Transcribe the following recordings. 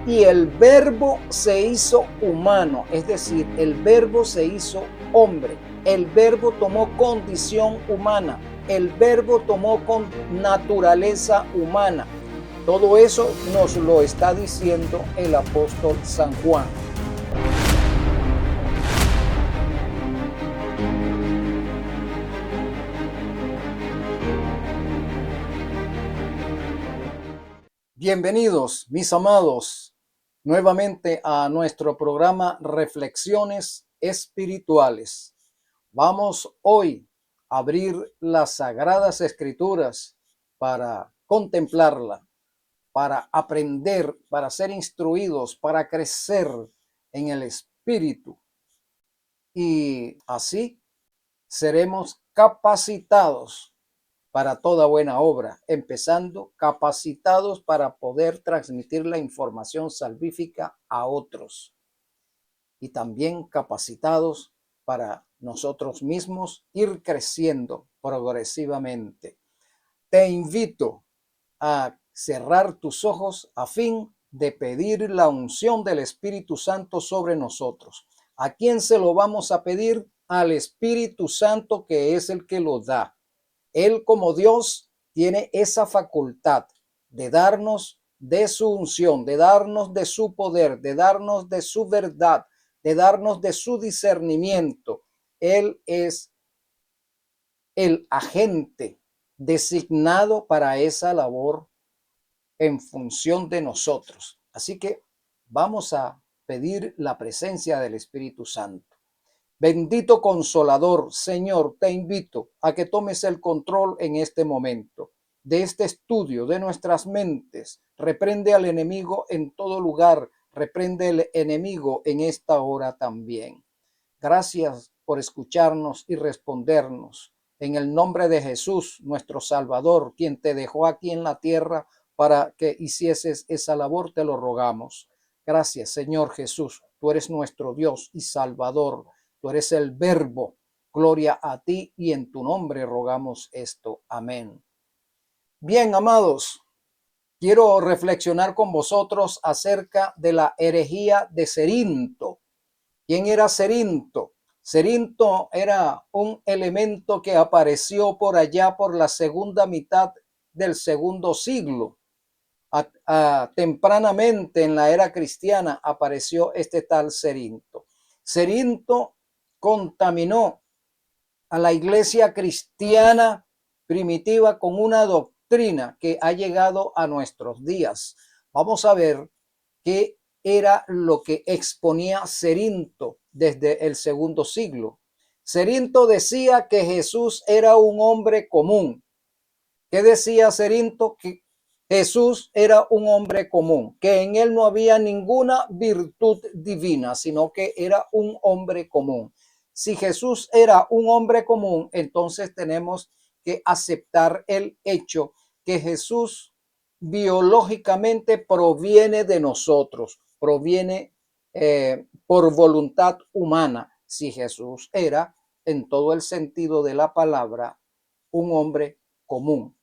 Y el verbo se hizo humano, es decir, el verbo se hizo hombre, el verbo tomó condición humana, el verbo tomó con naturaleza humana. Todo eso nos lo está diciendo el apóstol San Juan. Bienvenidos, mis amados, nuevamente a nuestro programa Reflexiones Espirituales. Vamos hoy a abrir las Sagradas Escrituras para contemplarla, para aprender, para ser instruidos, para crecer en el Espíritu. Y así seremos capacitados para toda buena obra, empezando capacitados para poder transmitir la información salvífica a otros y también capacitados para nosotros mismos ir creciendo progresivamente. Te invito a cerrar tus ojos a fin de pedir la unción del Espíritu Santo sobre nosotros. ¿A quién se lo vamos a pedir? Al Espíritu Santo, que es el que lo da. Él, como Dios, tiene esa facultad de darnos de su unción, de darnos de su poder, de darnos de su verdad, de darnos de su discernimiento. Él es el agente designado para esa labor en función de nosotros. Así que vamos a pedir la presencia del Espíritu Santo. Bendito Consolador, Señor, te invito a que tomes el control en este momento de este estudio de nuestras mentes. Reprende al enemigo en todo lugar, reprende al enemigo en esta hora también. Gracias por escucharnos y respondernos. En el nombre de Jesús, nuestro Salvador, quien te dejó aquí en la tierra para que hicieses esa labor, te lo rogamos. Gracias, Señor Jesús. Tú eres nuestro Dios y Salvador. Tú eres el Verbo. Gloria a ti y en tu nombre rogamos esto. Amén. Bien, amados, quiero reflexionar con vosotros acerca de la herejía de Cerinto. ¿Quién era Cerinto? Cerinto era un elemento que apareció por allá por la segunda mitad del segundo siglo. Tempranamente en la era cristiana apareció este tal Cerinto. Cerinto contaminó a la iglesia cristiana primitiva con una doctrina que ha llegado a nuestros días. Vamos a ver qué era lo que exponía Cerinto desde el segundo siglo. Cerinto decía que Jesús era un hombre común. ¿Qué decía Cerinto? Que Jesús era un hombre común, que en él no había ninguna virtud divina, sino que era un hombre común. Si Jesús era un hombre común, entonces tenemos que aceptar el hecho que Jesús biológicamente proviene de nosotros, proviene por voluntad humana. Si Jesús era, en todo el sentido de la palabra, un hombre común.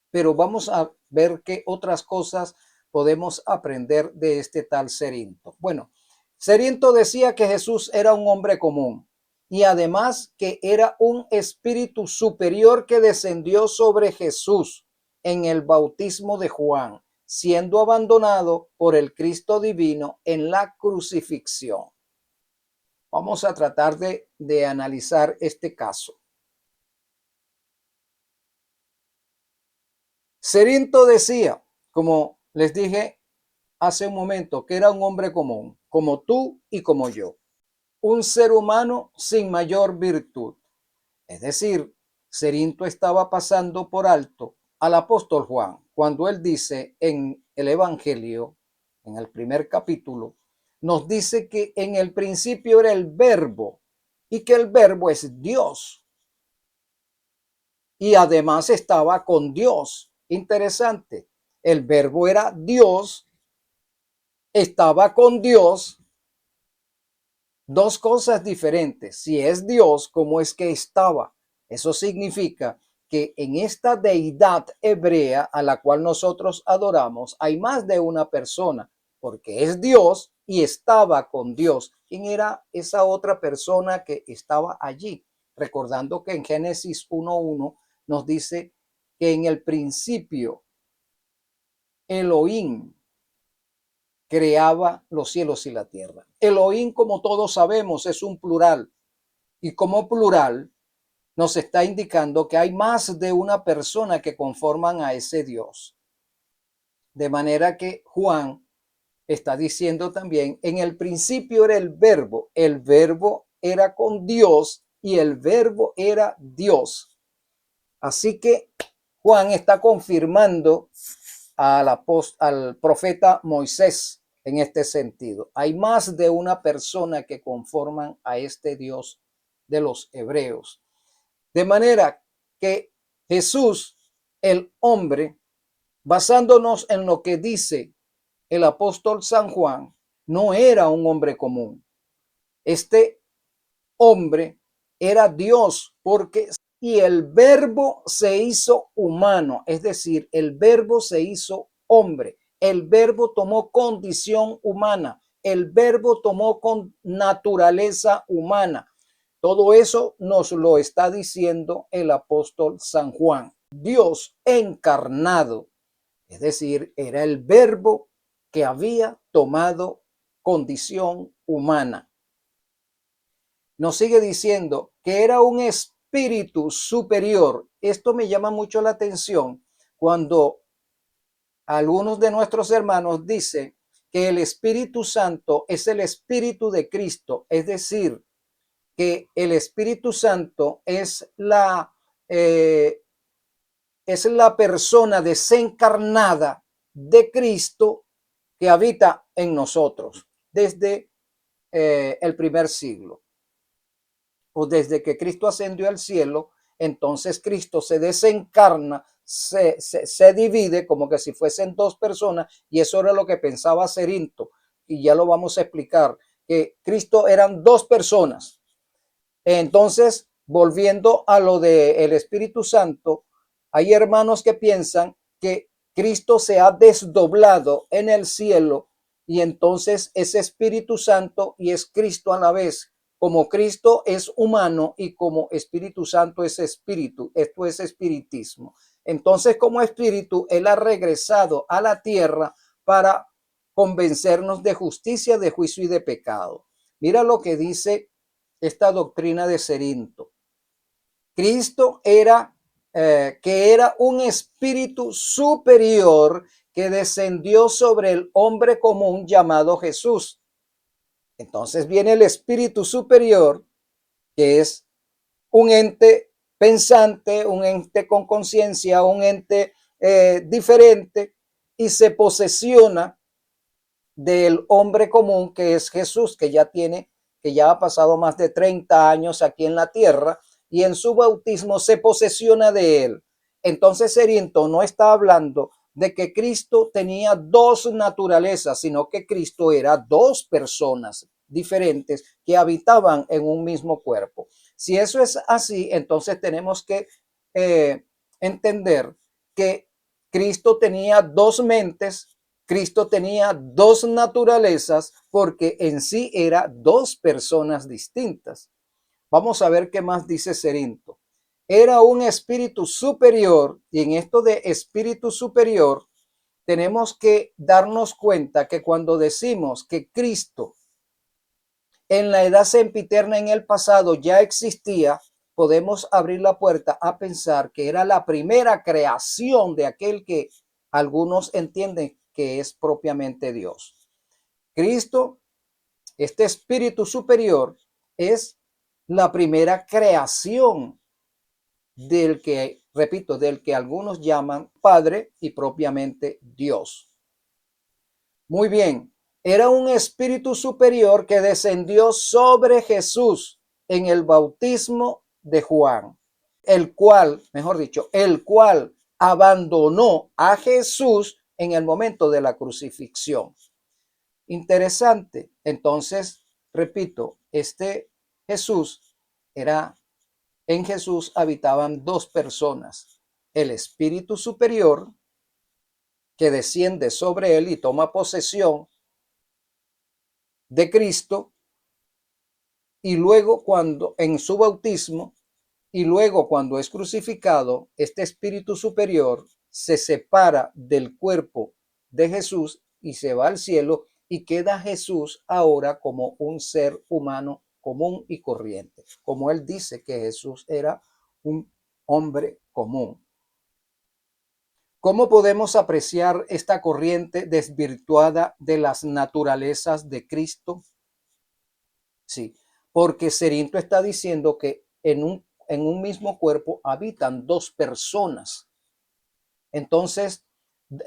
Pero vamos a ver qué otras cosas podemos aprender de este tal Cerinto. Bueno, Cerinto decía que Jesús era un hombre común y además que era un espíritu superior que descendió sobre Jesús en el bautismo de Juan, siendo abandonado por el Cristo divino en la crucifixión. Vamos a tratar de analizar este caso. Cerinto decía, como les dije hace un momento, que era un hombre común, como tú y como yo, un ser humano sin mayor virtud. Es decir, Cerinto estaba pasando por alto al apóstol Juan cuando él dice en el Evangelio, en el primer capítulo, nos dice que en el principio era el Verbo y que el Verbo es Dios. Y además estaba con Dios. Interesante. El Verbo era Dios, estaba con Dios. Dos cosas diferentes. Si es Dios, ¿cómo es que estaba? Eso significa que en esta deidad hebrea a la cual nosotros adoramos hay más de una persona. porque es Dios y estaba con Dios. ¿Quién era esa otra persona que estaba allí? Recordando que en Génesis 1:1 nos dice que en el principio Elohim creaba los cielos y la tierra. Elohim, como todos sabemos, es un plural, y como plural nos está indicando que hay más de una persona que conforman a ese Dios. De manera que Juan está diciendo también, en el principio era el verbo era con Dios y el verbo era Dios. Así que Juan está confirmando al profeta Moisés en este sentido. Hay más de una persona que conforman a este Dios de los hebreos. De manera que Jesús, el hombre, basándonos en lo que dice el apóstol San Juan, no era un hombre común. Este hombre era Dios y el verbo se hizo humano, es decir, el verbo se hizo hombre, el verbo tomó condición humana, el verbo tomó con naturaleza humana. Todo eso nos lo está diciendo el apóstol San Juan. Dios encarnado, es decir, era el verbo que había tomado condición humana. Nos sigue diciendo que era un espíritu superior. Esto me llama mucho la atención cuando algunos de nuestros hermanos dicen que el Espíritu Santo es el Espíritu de Cristo, es decir, que el Espíritu Santo es la persona desencarnada de Cristo que habita en nosotros desde el primer siglo, o desde que Cristo ascendió al cielo. Entonces Cristo se desencarna, se divide como que si fuesen dos personas, y eso era lo que pensaba Cerinto, y ya lo vamos a explicar, que Cristo eran dos personas. Entonces, volviendo a lo del Espíritu Santo, hay hermanos que piensan que Cristo se ha desdoblado en el cielo y entonces es Espíritu Santo y es Cristo a la vez. Como Cristo es humano y como Espíritu Santo es espíritu, esto es espiritismo. Entonces, como espíritu, Él ha regresado a la tierra para convencernos de justicia, de juicio y de pecado. Mira lo que dice esta doctrina de Cerinto. Cristo era que era un espíritu superior que descendió sobre el hombre común llamado Jesús. Entonces viene el espíritu superior, que es un ente pensante, un ente con conciencia, un ente diferente, y se posesiona del hombre común, que es Jesús, que ya ha pasado más de 30 años aquí en la tierra, y en su bautismo se posesiona de él. Entonces Cerinto no está hablando de que Cristo tenía dos naturalezas, sino que Cristo era dos personas diferentes que habitaban en un mismo cuerpo. Si eso es así, entonces tenemos que entender que Cristo tenía dos mentes, Cristo tenía dos naturalezas, porque en sí era dos personas distintas. Vamos a ver qué más dice Cerinto. Era un espíritu superior, y en esto de espíritu superior tenemos que darnos cuenta que cuando decimos que Cristo en la edad sempiterna en el pasado ya existía, podemos abrir la puerta a pensar que era la primera creación de aquel que algunos entienden que es propiamente Dios. Cristo, este espíritu superior, es la primera creación del que, repito, del que algunos llaman Padre y propiamente Dios. Muy bien, era un espíritu superior que descendió sobre Jesús en el bautismo de Juan, el cual abandonó a Jesús en el momento de la crucifixión. Interesante. Entonces, repito, en Jesús habitaban dos personas, el espíritu superior que desciende sobre él y toma posesión de Cristo, y luego cuando en su bautismo, y luego cuando es crucificado, este espíritu superior se separa del cuerpo de Jesús y se va al cielo, y queda Jesús ahora como un ser humano común y corriente, como él dice que Jesús era un hombre común. ¿Cómo podemos apreciar esta corriente desvirtuada de las naturalezas de Cristo? Sí, porque Cerinto está diciendo que en un mismo cuerpo habitan dos personas. Entonces,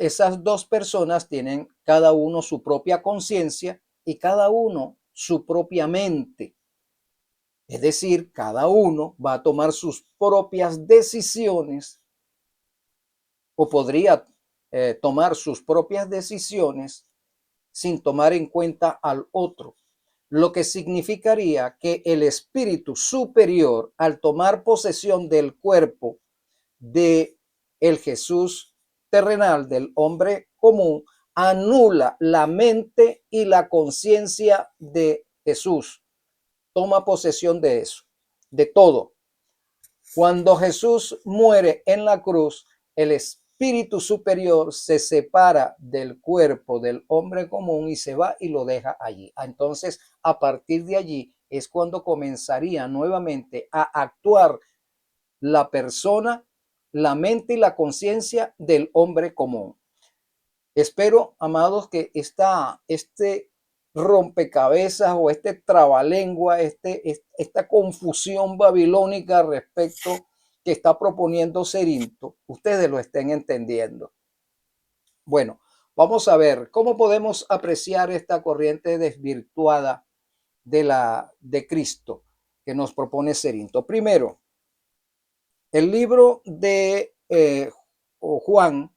esas dos personas tienen cada uno su propia conciencia y cada uno su propia mente. Es decir, cada uno va a tomar sus propias decisiones o podría tomar sus propias decisiones sin tomar en cuenta al otro, lo que significaría que el espíritu superior, al tomar posesión del cuerpo de el Jesús terrenal, del hombre común, anula la mente y la conciencia de Jesús. Toma posesión de eso, de todo. Cuando Jesús muere en la cruz, el espíritu superior se separa del cuerpo del hombre común y se va y lo deja allí. Entonces, a partir de allí es cuando comenzaría nuevamente a actuar la persona, la mente y la conciencia del hombre común. Espero, amados, que este rompecabezas o este trabalengua, esta confusión babilónica respecto que está proponiendo Cerinto, ustedes lo estén entendiendo. Bueno, vamos a ver cómo podemos apreciar esta corriente desvirtuada de Cristo que nos propone Cerinto. Primero, el libro de Juan,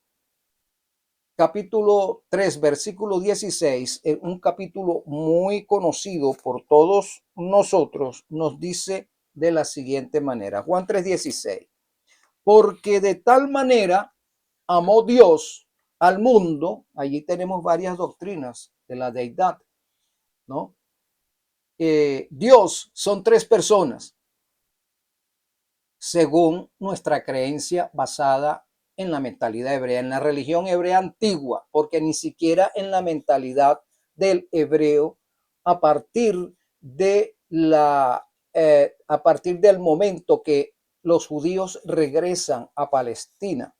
capítulo 3, versículo 16, un capítulo muy conocido por todos nosotros, nos dice de la siguiente manera. Juan 3:16. Porque de tal manera amó Dios al mundo. Allí tenemos varias doctrinas de la deidad, ¿no? Dios son tres personas, según nuestra creencia basada en la mentalidad hebrea, en la religión hebrea antigua, porque ni siquiera en la mentalidad del hebreo a partir de a partir del momento que los judíos regresan a Palestina.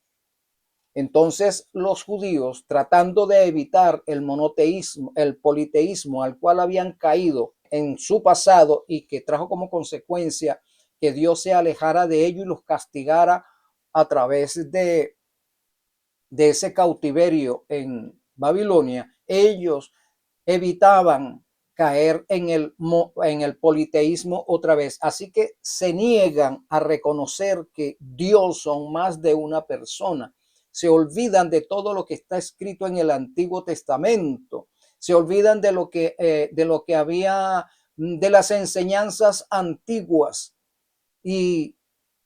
Entonces los judíos, tratando de evitar el monoteísmo, el politeísmo al cual habían caído en su pasado y que trajo como consecuencia que Dios se alejara de ellos y los castigara a través de ese cautiverio en Babilonia, ellos evitaban caer en el politeísmo otra vez. Así que se niegan a reconocer que Dios son más de una persona. Se olvidan de todo lo que está escrito en el Antiguo Testamento. Se olvidan de lo que había, de las enseñanzas antiguas, y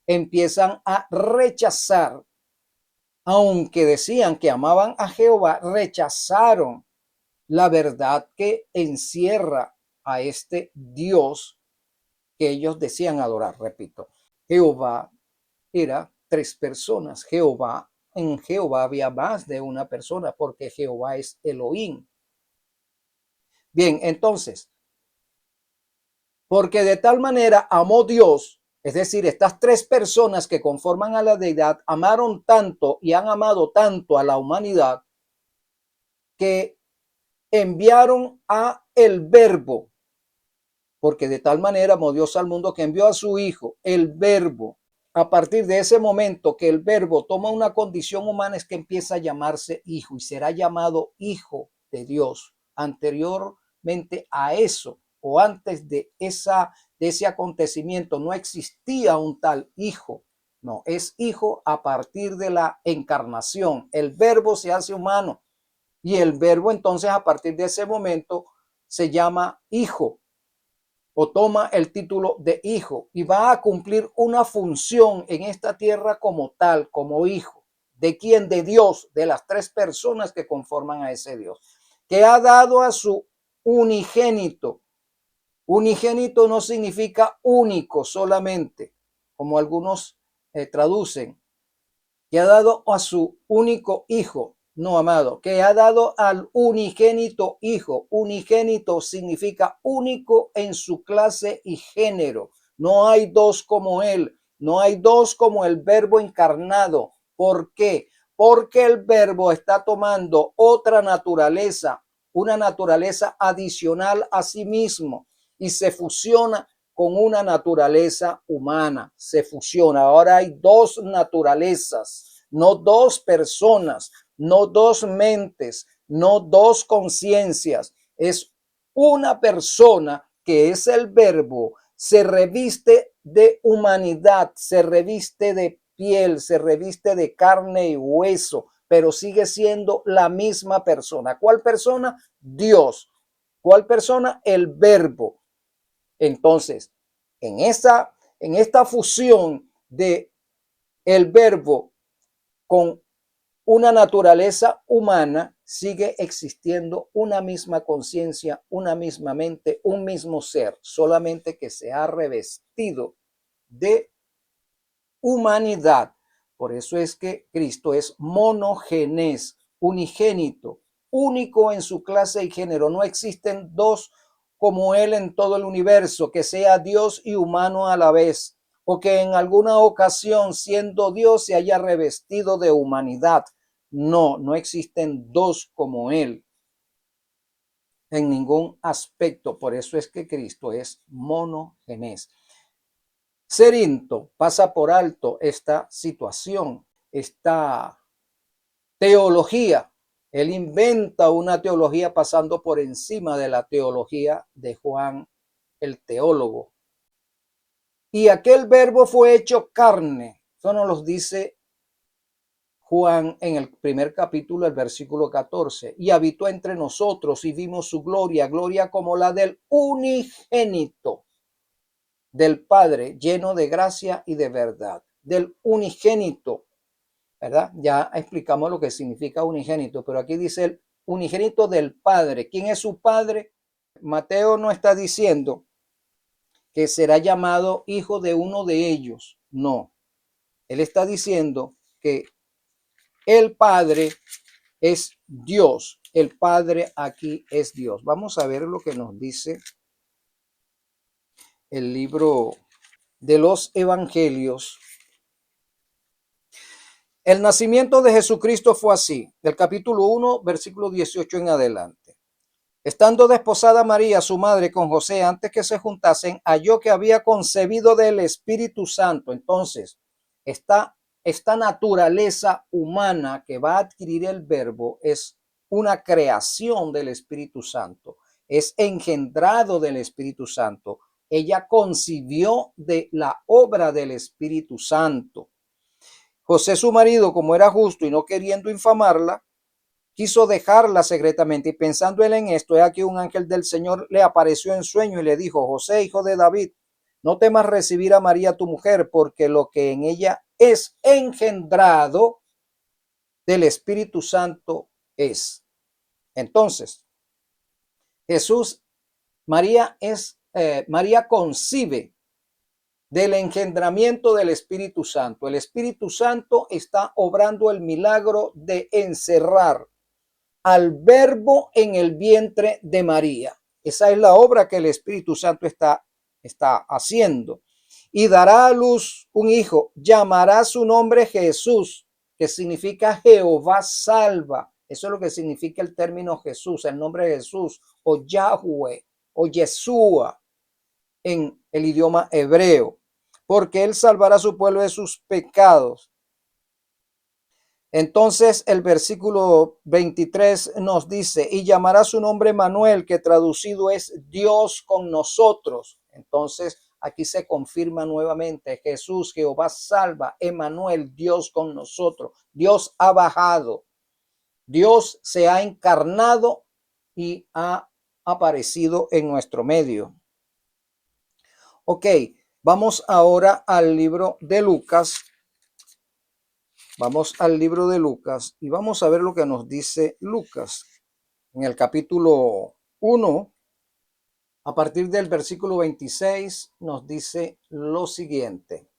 empiezan a rechazar. Aunque decían que amaban a Jehová, rechazaron la verdad que encierra a este Dios que ellos decían adorar. Repito, Jehová era tres personas. En Jehová había más de una persona, porque Jehová es Elohim. Bien, entonces, porque de tal manera amó Dios, es decir, estas tres personas que conforman a la deidad amaron tanto y han amado tanto a la humanidad que enviaron a el Verbo, porque de tal manera amó Dios al mundo que envió a su Hijo, el Verbo. A partir de ese momento que el Verbo toma una condición humana, es que empieza a llamarse Hijo y será llamado Hijo de Dios. Anteriormente a eso, o antes de ese acontecimiento, no existía un tal Hijo. No, es Hijo a partir de la encarnación. El Verbo se hace humano y el Verbo entonces a partir de ese momento se llama Hijo, o toma el título de hijo, y va a cumplir una función en esta tierra como tal, como hijo. ¿De quién? De Dios, de las tres personas que conforman a ese Dios, que ha dado a su unigénito. Unigénito no significa único solamente, como algunos traducen, que ha dado a su único hijo, no amado, que ha dado al unigénito hijo. Unigénito significa único en su clase y género. No hay dos como él, no hay dos como el Verbo encarnado. ¿Por qué? Porque el Verbo está tomando otra naturaleza, una naturaleza adicional a sí mismo, y se fusiona con una naturaleza humana, se fusiona. Ahora hay dos naturalezas, no dos personas, no dos mentes, no dos conciencias. Es una persona que es el Verbo, se reviste de humanidad, se reviste de piel, se reviste de carne y hueso, pero sigue siendo la misma persona. ¿Cuál persona? Dios. ¿Cuál persona? El Verbo. Entonces, en esta fusión de el Verbo con una naturaleza humana, sigue existiendo una misma conciencia, una misma mente, un mismo ser, solamente que se ha revestido de humanidad. Por eso es que Cristo es monogenes, unigénito, único en su clase y género. No existen dos como él en todo el universo, que sea Dios y humano a la vez, o que en alguna ocasión, siendo Dios, se haya revestido de humanidad. No, no existen dos como él en ningún aspecto. Por eso es que Cristo es monogenes. Cerinto pasa por alto esta situación, esta teología. Él inventa una teología pasando por encima de la teología de Juan el teólogo. Y aquel Verbo fue hecho carne. Eso nos lo dice Juan en el primer capítulo, el versículo 14. Y habitó entre nosotros y vimos su gloria, gloria como la del unigénito del Padre, lleno de gracia y de verdad. Del unigénito, ¿verdad? Ya explicamos lo que significa unigénito, pero aquí dice el unigénito del Padre. ¿Quién es su Padre? Mateo no está diciendo que será llamado hijo de uno de ellos. No. Él está diciendo que el Padre es Dios. El Padre aquí es Dios. Vamos a ver lo que nos dice el libro de los Evangelios. El nacimiento de Jesucristo fue así, del capítulo 1, versículo 18 en adelante. Estando desposada María, su madre, con José, antes que se juntasen, halló que había concebido del Espíritu Santo. Entonces, esta naturaleza humana que va a adquirir el Verbo es una creación del Espíritu Santo, es engendrado del Espíritu Santo. Ella concibió de la obra del Espíritu Santo. José, su marido, como era justo y no queriendo infamarla, quiso dejarla secretamente, y pensando él en esto, he aquí un ángel del Señor le apareció en sueño y le dijo: José, hijo de David, no temas recibir a María tu mujer, porque lo que en ella es engendrado del Espíritu Santo es. Entonces, María concibe del engendramiento del Espíritu Santo. El Espíritu Santo está obrando el milagro de encerrar al Verbo en el vientre de María. Esa es la obra que el Espíritu Santo está haciendo. Y dará a luz un hijo, llamará su nombre Jesús, que significa Jehová salva. Eso es lo que significa el término Jesús, el nombre de Jesús, o Yahweh, o Yeshua en el idioma hebreo, porque él salvará a su pueblo de sus pecados. Entonces el versículo 23 nos dice: y llamará su nombre Manuel, que traducido es Dios con nosotros. Entonces aquí se confirma nuevamente: Jesús, Jehová salva, Emmanuel, Dios con nosotros. Dios ha bajado, Dios se ha encarnado y ha aparecido en nuestro medio. Ok, vamos ahora al libro de Lucas. Vamos al libro de Lucas y vamos a ver lo que nos dice Lucas en el capítulo 1, A partir del versículo 26 nos dice lo siguiente.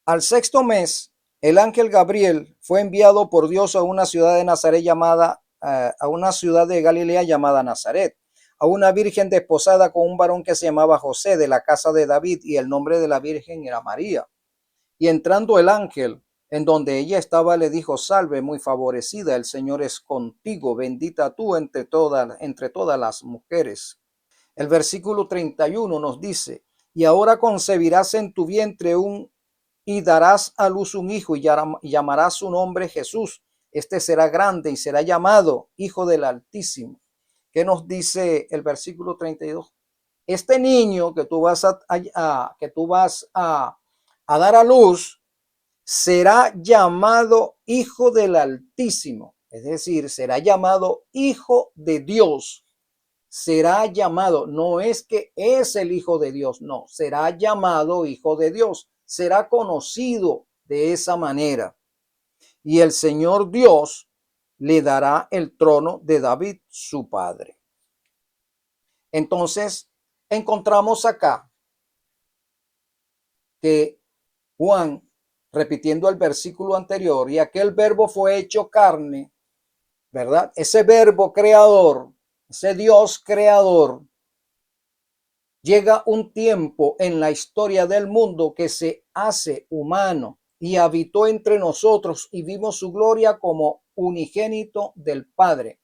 Al sexto mes, el ángel Gabriel fue enviado por Dios a una ciudad de Nazaret a una ciudad de Galilea llamada Nazaret, a una virgen desposada con un varón que se llamaba José, de la casa de David, y el nombre de la virgen era María. Y entrando el ángel en donde ella estaba, le dijo: salve, muy favorecida, el Señor es contigo, bendita tú entre todas las mujeres. El versículo 31 nos dice: y ahora concebirás en tu vientre y darás a luz un hijo, y llamarás su nombre Jesús. Este será grande y será llamado Hijo del Altísimo. ¿Qué nos dice el versículo 32? Este niño que tú vas a dar a luz será llamado Hijo del Altísimo, es decir, será llamado Hijo de Dios. Será llamado, no es que es el Hijo de Dios, no, será llamado Hijo de Dios, será conocido de esa manera. Y el Señor Dios le dará el trono de David, su padre. Entonces, encontramos acá que Juan, repitiendo el versículo anterior, y aquel verbo fue hecho carne, ¿verdad? Ese verbo creador, ese Dios creador, llega un tiempo en la historia del mundo que se hace humano y habitó entre nosotros, y vimos su gloria como unigénito del Padre,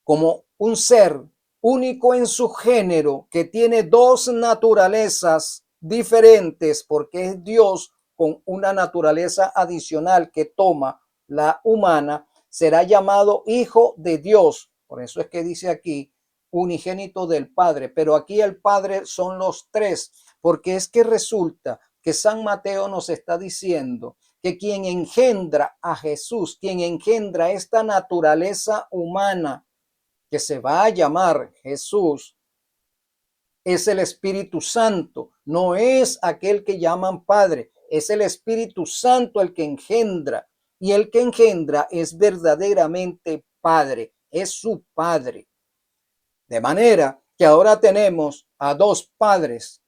como un ser único en su género, que tiene dos naturalezas diferentes, porque es Dios con una naturaleza adicional que toma la humana. Será llamado Hijo de Dios. Por eso es que dice aquí unigénito del Padre, pero aquí el Padre son los tres, porque es que resulta que San Mateo nos está diciendo que quien engendra a Jesús, quien engendra esta naturaleza humana que se va a llamar Jesús, es el Espíritu Santo, no es aquel que llaman Padre, es el Espíritu Santo el que engendra, y el que engendra es verdaderamente Padre, es su Padre. De manera que ahora tenemos a dos padres,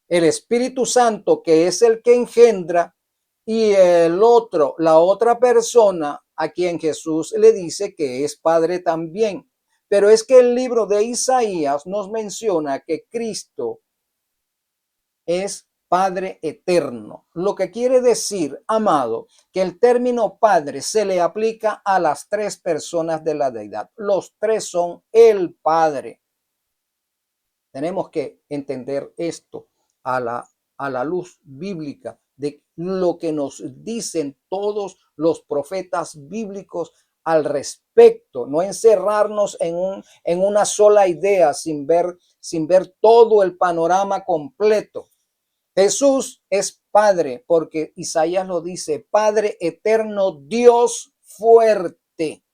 el Espíritu Santo, que es el que engendra, y el otro, la otra persona a quien Jesús le dice que es Padre también. Pero es que el libro de Isaías nos menciona que Cristo es Padre eterno, lo que quiere decir, amado, que el término Padre se le aplica a las tres personas de la deidad. Los tres son el Padre. Tenemos que entender esto a la luz bíblica de lo que nos dicen todos los profetas bíblicos al respecto, no encerrarnos en una sola idea sin ver todo el panorama completo. Jesús es Padre, porque Isaías lo dice: Padre eterno, Dios fuerte.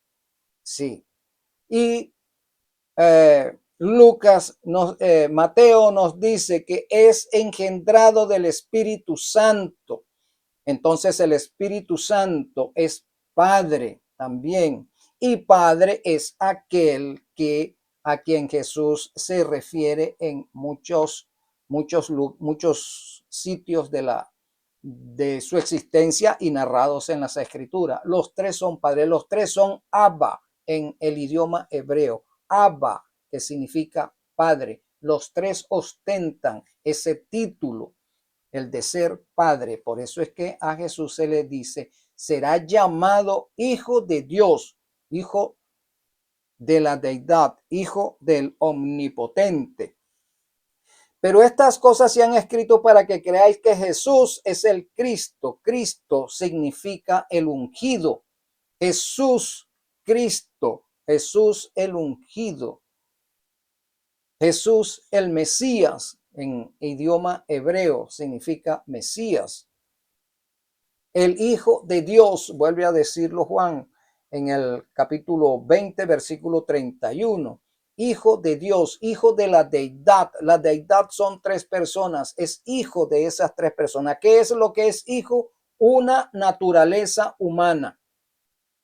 Sí. Y Mateo nos dice que es engendrado del Espíritu Santo. Entonces el Espíritu Santo es Padre también. Y Padre es aquel a quien Jesús se refiere en muchos sitios de su existencia y narrados en las Escrituras. Los tres son Padre, los tres son Abba en el idioma hebreo. Abba, que significa Padre. Los tres ostentan ese título, el de ser Padre. Por eso es que a Jesús se le dice: será llamado Hijo de Dios, Hijo de la deidad, Hijo del Omnipotente. Pero estas cosas se han escrito para que creáis que Jesús es el Cristo. Cristo significa el ungido. Jesús, Cristo, Jesús el ungido. Jesús el Mesías, en idioma hebreo significa Mesías. El Hijo de Dios, vuelve a decirlo Juan en el capítulo 20, versículo 31. Hijo de Dios, hijo de la deidad. La deidad son tres personas, es hijo de esas tres personas. ¿Qué es lo que es hijo? Una naturaleza humana.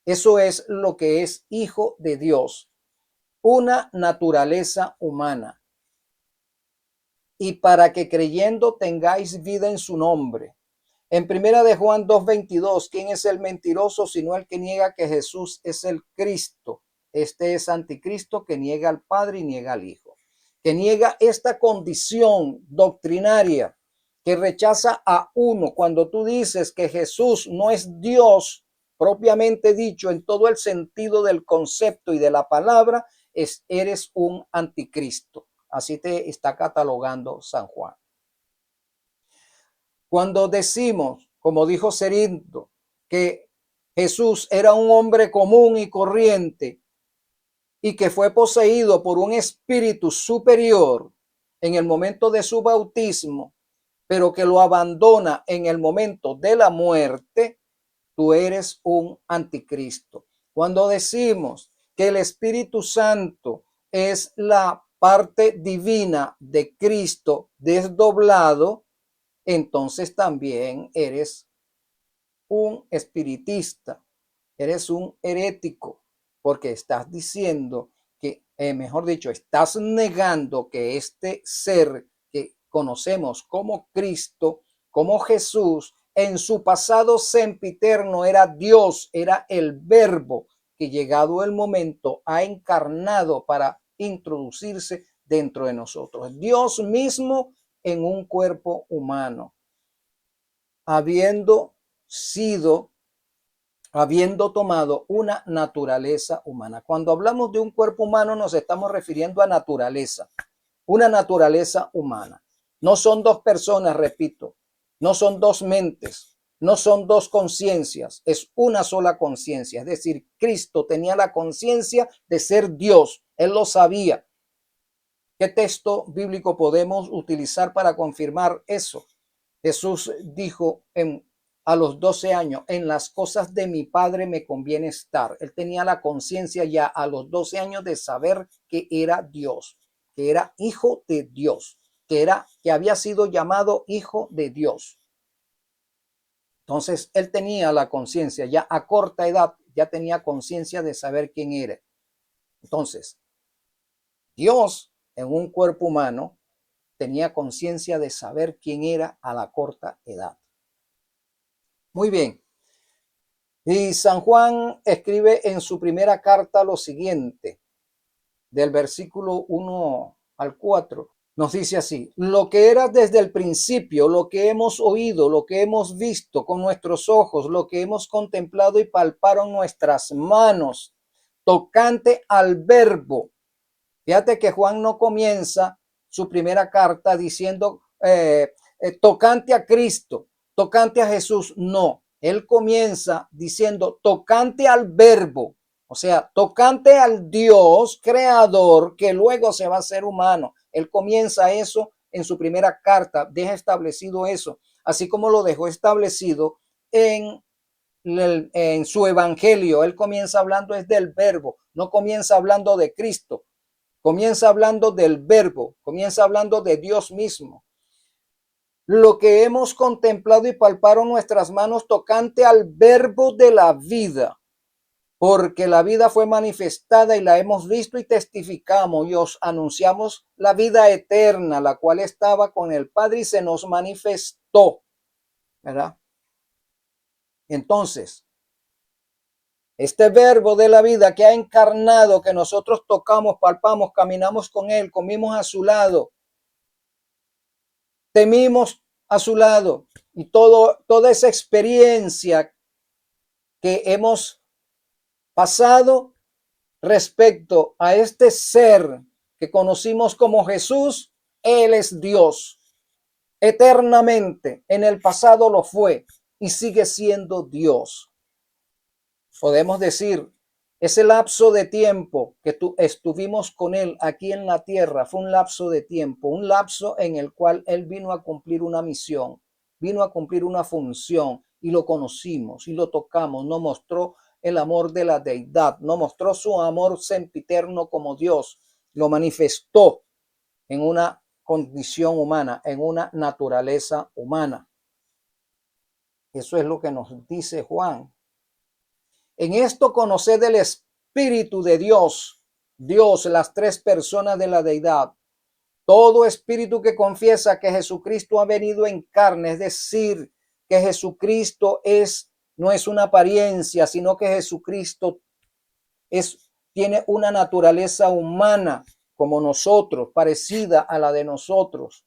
Eso es lo que es hijo de Dios. una naturaleza humana, y para que creyendo tengáis vida en su nombre. En primera de Juan 2:22, ¿quién es el mentiroso sino el que niega que Jesús es el Cristo? Este es anticristo que niega al Padre y niega al Hijo, que niega esta condición doctrinaria, que rechaza a uno. Cuando tú dices que Jesús no es Dios propiamente dicho en todo el sentido del concepto y de la palabra, eres un anticristo. Así te está catalogando San Juan. Cuando decimos, como dijo Cerinto, que Jesús era un hombre común y corriente y que fue poseído por un espíritu superior en el momento de su bautismo, pero que lo abandona en el momento de la muerte, tú eres un anticristo. Cuando decimos que el Espíritu Santo es la parte divina de Cristo desdoblado, entonces también eres un espiritista, eres un herético, porque estás diciendo que, mejor dicho, estás negando que este ser que conocemos como Cristo, como Jesús, en su pasado sempiterno era Dios, era el Verbo que llegado el momento ha encarnado para introducirse dentro de nosotros. Dios mismo en un cuerpo humano, habiendo tomado una naturaleza humana. Cuando hablamos de un cuerpo humano nos estamos refiriendo a naturaleza, una naturaleza humana. No son dos personas, repito, no son dos mentes, no son dos conciencias, es una sola conciencia. Es decir, Cristo tenía la conciencia de ser Dios, Él lo sabía. ¿Qué texto bíblico podemos utilizar para confirmar eso? Jesús dijo a los 12 años, en las cosas de mi Padre me conviene estar. Él tenía la conciencia ya a los 12 años de saber que era Dios, que era hijo de Dios, que había sido llamado hijo de Dios. Entonces, él tenía la conciencia, ya a corta edad, ya tenía conciencia de saber quién era. Entonces, Dios en un cuerpo humano tenía conciencia de saber quién era a la corta edad. Muy bien. Y San Juan escribe en su primera carta lo siguiente, del versículo 1 al 4. Nos dice así: lo que era desde el principio, lo que hemos oído, lo que hemos visto con nuestros ojos, lo que hemos contemplado y palparon nuestras manos, tocante al Verbo. Fíjate que Juan no comienza su primera carta diciendo tocante a Cristo, tocante a Jesús. No, él comienza diciendo tocante al Verbo, o sea, tocante al Dios creador que luego se va a hacer humano. Él comienza eso en su primera carta, deja establecido eso, así como lo dejó establecido en su evangelio. Él comienza hablando es del Verbo, no comienza hablando de Cristo. Comienza hablando del Verbo, comienza hablando de Dios mismo. Lo que hemos contemplado y palparon nuestras manos tocante al Verbo de la vida, porque la vida fue manifestada y la hemos visto y testificamos y os anunciamos la vida eterna, la cual estaba con el Padre y se nos manifestó, ¿verdad? Entonces, este Verbo de la vida que ha encarnado, que nosotros tocamos, palpamos, caminamos con Él, comimos a su lado, temimos a su lado, y toda esa experiencia que hemos pasado respecto a este ser que conocimos como Jesús, Él es Dios. Eternamente, en el pasado lo fue y sigue siendo Dios. Podemos decir, ese lapso de tiempo que estuvimos con Él aquí en la tierra fue un lapso de tiempo, un lapso en el cual Él vino a cumplir una misión, vino a cumplir una función, y lo conocimos y lo tocamos. Nos mostró el amor de la deidad, nos mostró su amor sempiterno como Dios, lo manifestó en una condición humana, en una naturaleza humana. Eso es lo que nos dice Juan. En esto conoced el Espíritu de Dios. Dios, las tres personas de la deidad. Todo espíritu que confiesa que Jesucristo ha venido en carne, es decir, que Jesucristo no es una apariencia, sino que Jesucristo tiene una naturaleza humana como nosotros, parecida a la de nosotros.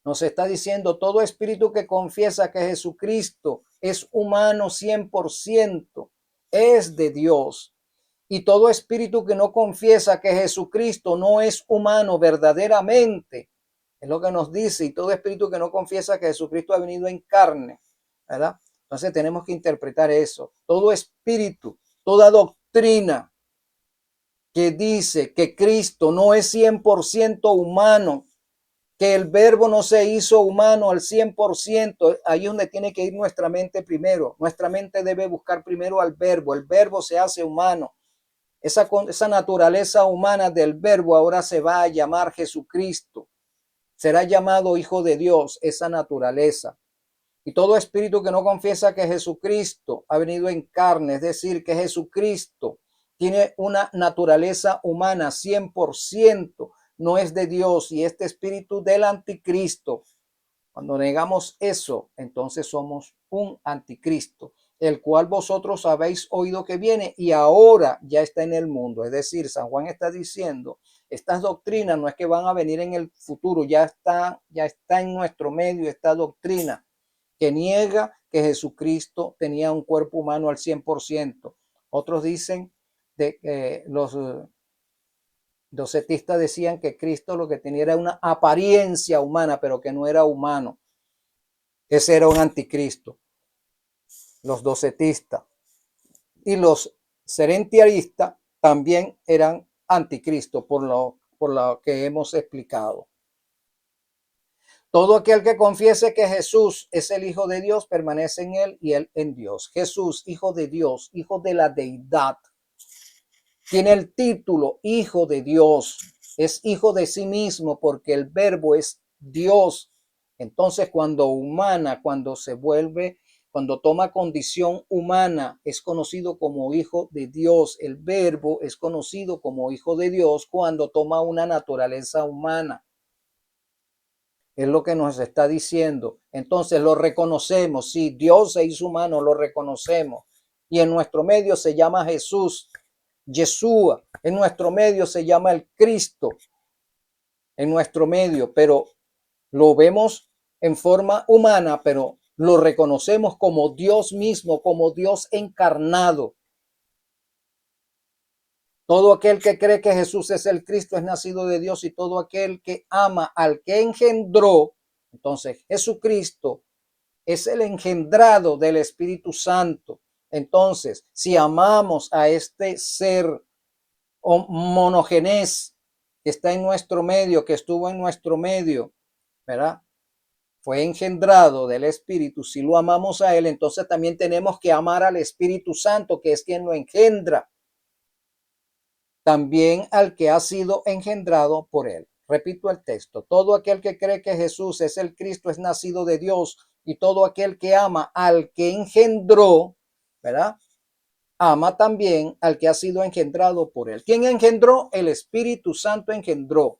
Nos está diciendo todo espíritu que confiesa que Jesucristo es humano 100%, es de Dios. Y todo espíritu que no confiesa que Jesucristo no es humano verdaderamente, es lo que nos dice, y todo espíritu que no confiesa que Jesucristo ha venido en carne, ¿verdad? Entonces tenemos que interpretar eso. Todo espíritu, toda doctrina que dice que Cristo no es 100% humano, que el verbo no se hizo humano al 100%, ahí es donde tiene que ir nuestra mente primero. Nuestra mente debe buscar primero al verbo, el verbo se hace humano. Esa naturaleza humana del verbo ahora se va a llamar Jesucristo. Será llamado Hijo de Dios, esa naturaleza. Y todo espíritu que no confiesa que Jesucristo ha venido en carne, es decir, que Jesucristo tiene una naturaleza humana 100%, no es de Dios, y este espíritu del anticristo, cuando negamos eso, entonces somos un anticristo, el cual vosotros habéis oído que viene y ahora ya está en el mundo. Es decir, San Juan está diciendo, estas doctrinas no es que van a venir en el futuro, ya está en nuestro medio esta doctrina que niega que Jesucristo tenía un cuerpo humano al 100%. Otros dicen, los docetistas decían que Cristo lo que tenía era una apariencia humana, pero que no era humano. Ese era un anticristo. Los docetistas y los serentiaristas también eran anticristo, por lo que hemos explicado. Todo aquel que confiese que Jesús es el Hijo de Dios, permanece en él y él en Dios. Jesús, Hijo de Dios, Hijo de la deidad, tiene el título Hijo de Dios. Es hijo de sí mismo porque el verbo es Dios. Entonces, cuando toma condición humana, es conocido como Hijo de Dios. El verbo es conocido como Hijo de Dios cuando toma una naturaleza humana. Es lo que nos está diciendo. Entonces lo reconocemos. Sí, Dios se hizo humano, lo reconocemos. Y en nuestro medio se llama Jesús, Yeshua. En nuestro medio se llama el Cristo. En nuestro medio, pero lo vemos en forma humana, pero lo reconocemos como Dios mismo, como Dios encarnado. Todo aquel que cree que Jesús es el Cristo es nacido de Dios, y todo aquel que ama al que engendró. Entonces, Jesucristo es el engendrado del Espíritu Santo. Entonces, si amamos a este ser monogenés que está en nuestro medio, que estuvo en nuestro medio, ¿verdad? Fue engendrado del Espíritu. Si lo amamos a él, entonces también tenemos que amar al Espíritu Santo, que es quien lo engendra. También al que ha sido engendrado por él. Repito el texto. Todo aquel que cree que Jesús es el Cristo es nacido de Dios, y todo aquel que ama al que engendró, ¿verdad? Ama también al que ha sido engendrado por él. ¿Quién engendró? El Espíritu Santo engendró.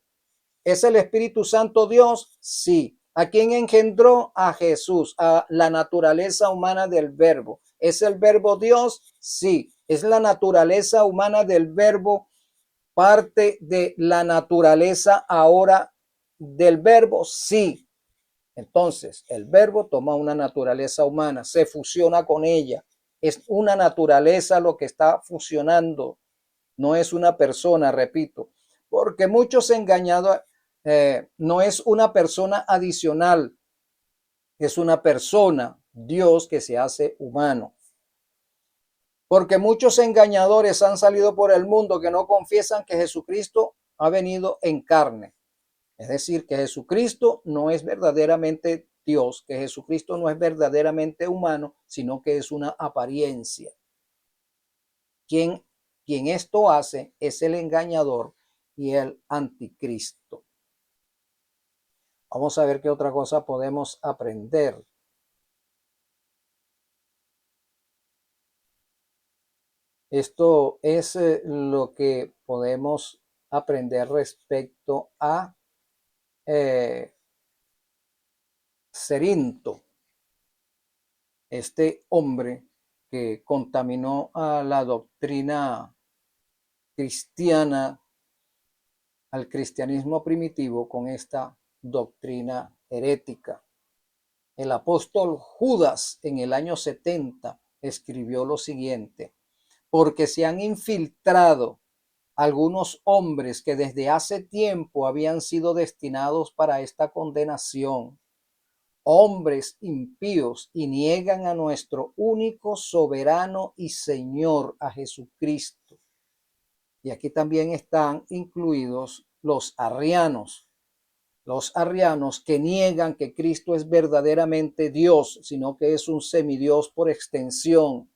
¿Es el Espíritu Santo Dios? Sí. ¿A quién engendró? A Jesús, a la naturaleza humana del verbo. ¿Es el verbo Dios? Sí. ¿Es la naturaleza humana del verbo parte de la naturaleza ahora del verbo? Sí. Entonces, el verbo toma una naturaleza humana, se fusiona con ella. Es una naturaleza lo que está fusionando, no es una persona, repito, porque muchos engañados, no es una persona adicional, es una persona, Dios, que se hace humano. Porque muchos engañadores han salido por el mundo que no confiesan que Jesucristo ha venido en carne. Es decir, que Jesucristo no es verdaderamente Dios, que Jesucristo no es verdaderamente humano, sino que es una apariencia. Quien esto hace es el engañador y el anticristo. Vamos a ver qué otra cosa podemos aprender. Esto es lo que podemos aprender respecto a Cerinto, este hombre que contaminó a la doctrina cristiana, al cristianismo primitivo con esta doctrina herética. El apóstol Judas en el año 70 escribió lo siguiente: porque se han infiltrado algunos hombres que desde hace tiempo habían sido destinados para esta condenación, hombres impíos, y niegan a nuestro único soberano y Señor, a Jesucristo. Y aquí también están incluidos los arrianos que niegan que Cristo es verdaderamente Dios, sino que es un semidios por extensión.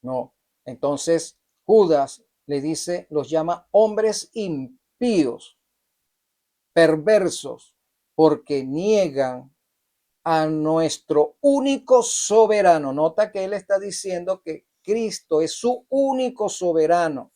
No. Entonces Judas le dice, los llama hombres impíos, perversos, porque niegan a nuestro único soberano. Nota que él está diciendo que Cristo es su único soberano.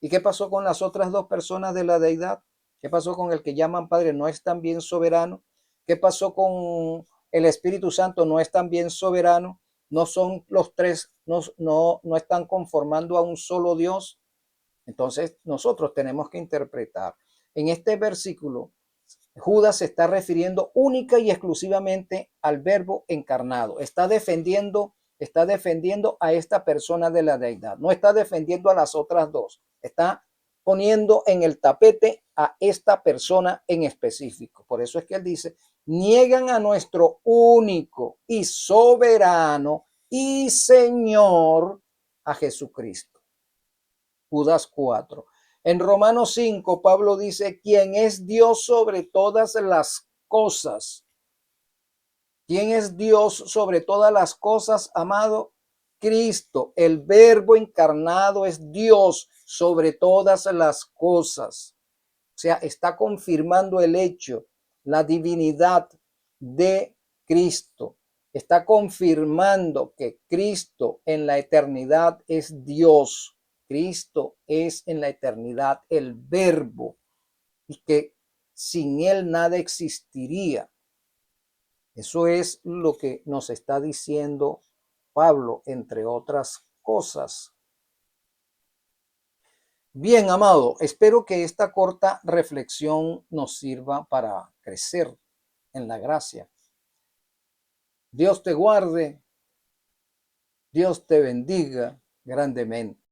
¿Y qué pasó con las otras dos personas de la deidad? ¿Qué pasó con el que llaman Padre? ¿No es también soberano? ¿Qué pasó con el Espíritu Santo? ¿No es también soberano? ¿No son los tres? ¿No están conformando a un solo Dios? Entonces nosotros tenemos que interpretar. En este versículo, Judas se está refiriendo única y exclusivamente al Verbo encarnado. Está defendiendo a esta persona de la deidad. No está defendiendo a las otras dos. Está poniendo en el tapete a esta persona en específico. Por eso es que él dice, niegan a nuestro único y soberano y Señor, a Jesucristo. Judas 4. En Romanos 5, Pablo dice, ¿quién es Dios sobre todas las cosas? ¿Quién es Dios sobre todas las cosas, amado? Cristo, el Verbo encarnado, es Dios sobre todas las cosas. O sea, está confirmando el hecho, la divinidad de Cristo. Está confirmando que Cristo en la eternidad es Dios. Cristo es en la eternidad el Verbo y que sin él nada existiría. Eso es lo que nos está diciendo Pablo, entre otras cosas. Bien, amado, espero que esta corta reflexión nos sirva para crecer en la gracia. Dios te guarde, Dios te bendiga grandemente.